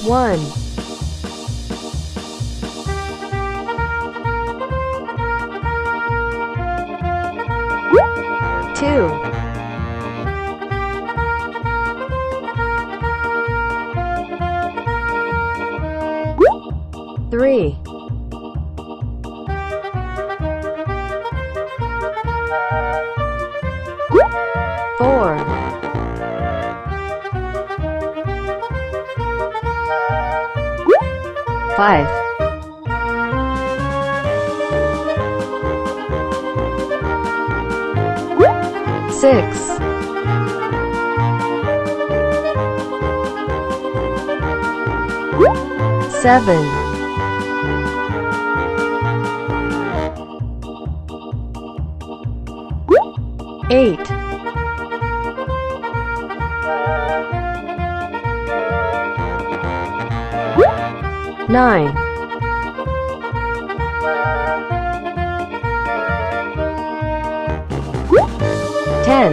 1 2 3 4 5 6 7 8 9 10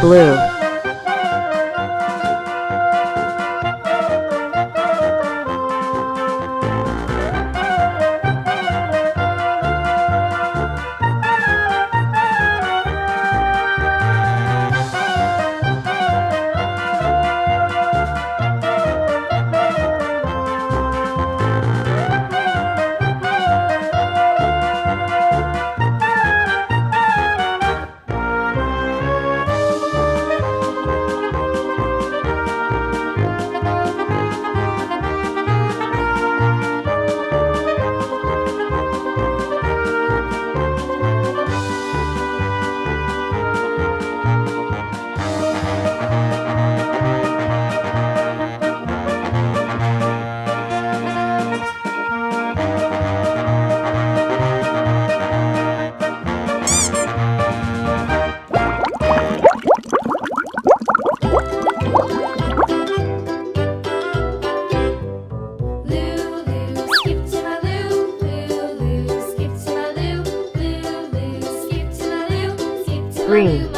blue green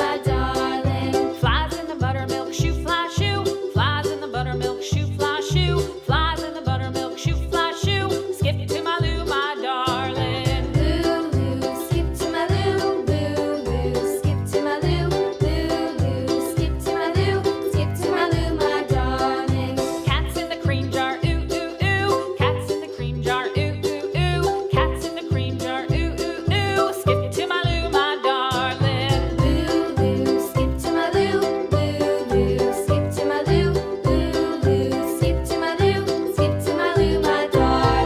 Flies in the buttermilk shoe fly shoe. Flies in the buttermilk shoe fly shoe. Flies in the buttermilk shoe fly shoe. Skip to my Lou, my darling. Lou, Lou, skip to my Lou. Lou, Lou, skip to my Lou. Lou, Lou, skip to my Lou. Skip to my Lou, my darling. Cats in the cream jar, ooh, ooh, ooh. Cats in the cream jar, ooh, ooh, ooh. Cats in the cream jar, ooh, ooh, ooh. Skip to my Lou, my darling. Lou, Lou, skip to my Lou. Lou, Lou, skip to my Lou. Lou, Lou, skip to my Lou. Skip to my Lou, my darling.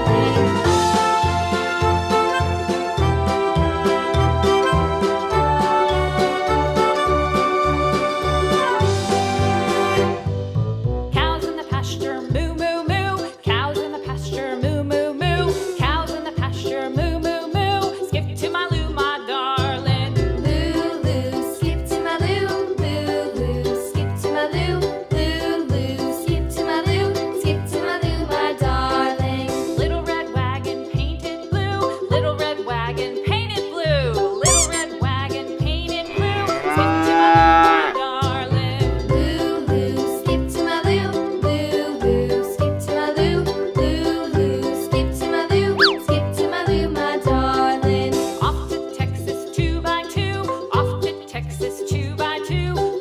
Cows in the pasture, moo, moo, moo. Cows in the pasture, moo, moo, moo. Cows in the pasture, moo, moo, moo. Skip to my Lou, my darling. Lou, Lou, skip to my Lou. Lou, Lou, skip to my Lou. Lou, Lou, skip to my Lou. Skip to my Lou, my darling. Little red wagon painted blue. Little red wagon painted blue. Little red wagon painted blue. Skip to my Lou, my darling. Lou, Lou, skip to my Lou. Lou, Lou, skip to my Lou. Lou, Lou, skip to my Lou. Skip to my Lou, my darling. Off to Texas 2x2. Off to Texas 2x2.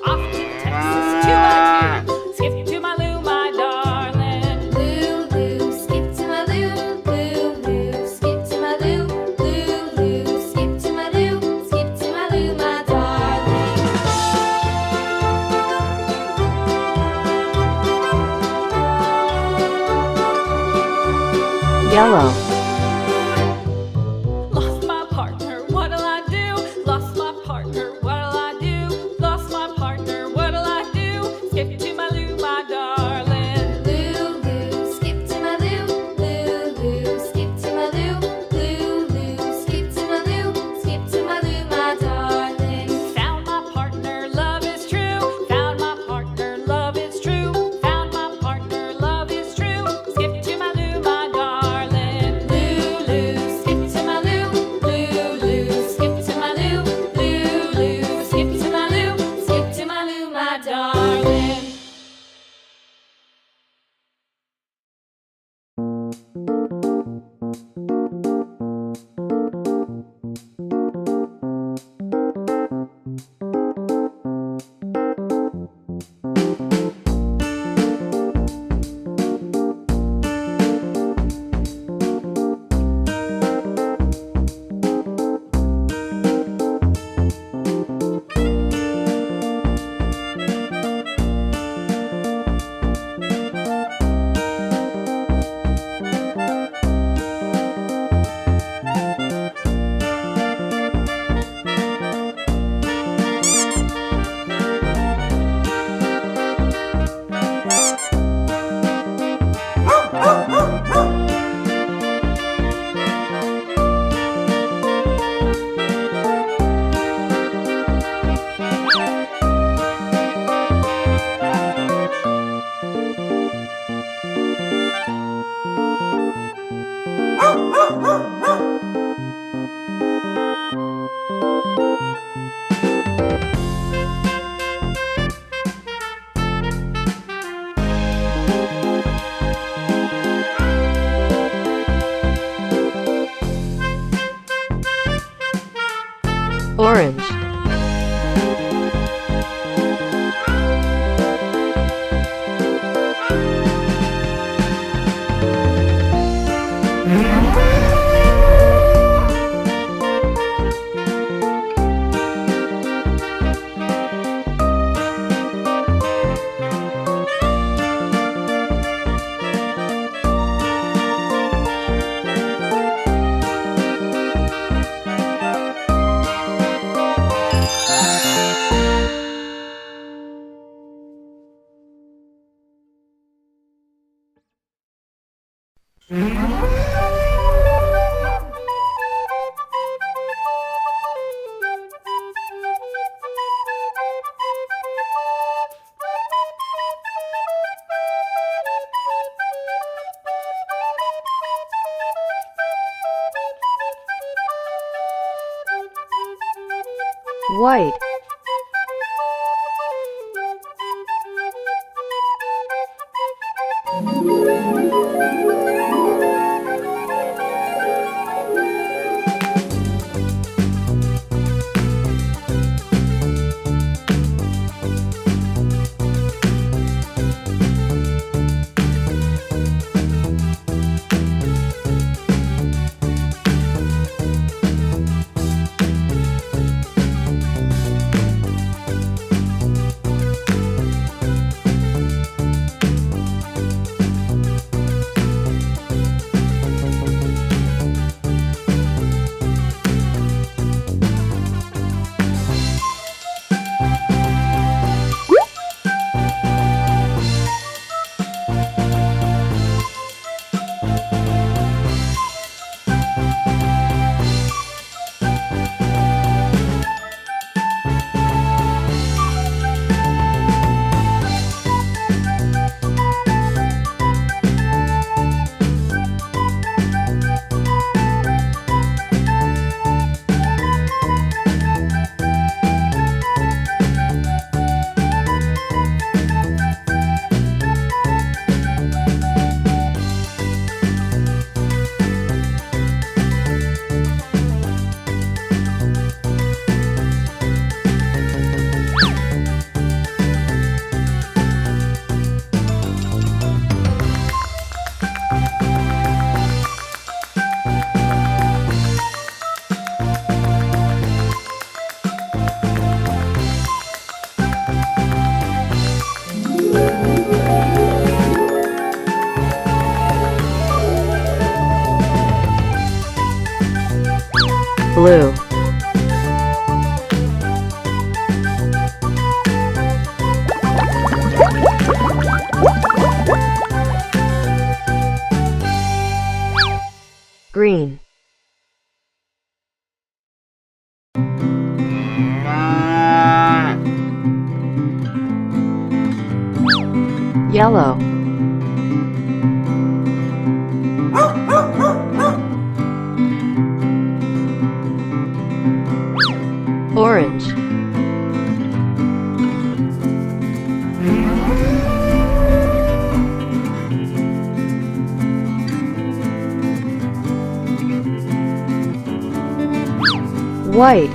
Off to Texas 2x2. Skip to my Lou, my darling. Lou, Lou, skip to my Lou. Lou, Lou, skip to my Lou. Lou, Lou, skip to my Lou. Skip to my Lou, my darling. yellow Lost my partner, what'll I do? Lost my partner, what'll I do? Lost my partner, what'll I do? Skip to my Lou, my darling. Lou, Lou, skip to my Lou. Lou, Lou, skip to my Lou. Lou, Lou, skip to my Lou. Skip to my Lou, my darling. Found my partner, love is true. Found my partner, love is true. Found my partner, love is true. Skip to my Lou, white, blue, green, yellow, orange, white,